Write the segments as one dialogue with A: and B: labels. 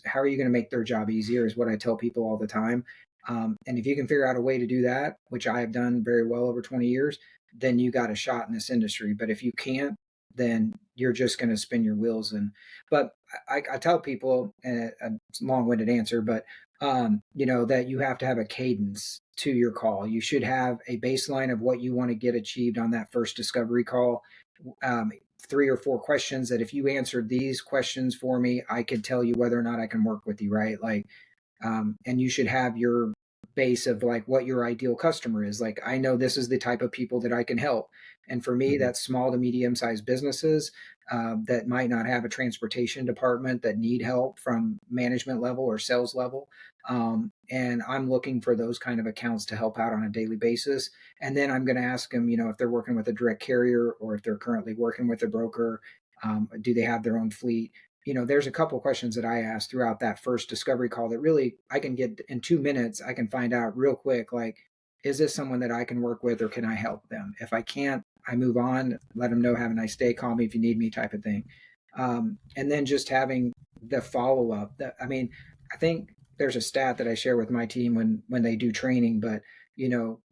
A: how are you going to make their job easier is what I tell people all the time. And if you can figure out a way to do that, which I have done very well over 20 years, then you got a shot in this industry. But if you can't, then you're just going to spin your wheels. But I tell people, a long-winded answer, but that you have to have a cadence to your call. You should have a baseline of what you want to get achieved on that first discovery call. Um, 3 or 4 questions that if you answered these questions for me, I could tell you whether or not I can work with you, right? Like, and you should have your base of like what your ideal customer is. Like, I know this is the type of people that I can help. And for me,
B: Mhm.
A: that's small to medium sized businesses that might not have a transportation department that need help from management level or sales level. And I'm looking for those kind of accounts to help out on a daily basis. And then I'm going to ask them, if they're working with a direct carrier or if they're currently working with a broker, do they have their own fleet? There's a couple of questions that I asked throughout that first discovery call that really I can get in 2 minutes. I can find out real quick, like, is this someone that I can work with or can I help them? If I can't, I move on, let them know, have a nice day, call me if you need me type of thing. And then just having the follow up that, I mean, I think there's a stat that I share with my team when they do training, but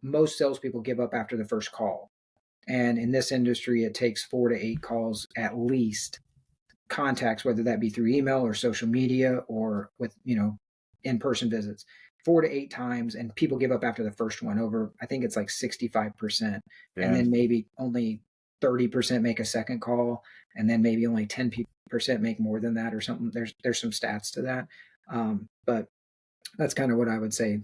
A: most salespeople give up after the first call. And in this industry, it takes 4 to 8 calls at least contacts, whether that be through email or social media or with, in-person visits, 4 to 8 times. And people give up after the first one over, I think it's like 65%. And
B: Yeah.
A: then maybe only 30% make a second call. And then maybe only 10% make more than that or something. There's some stats to that. But that's kind of what I would say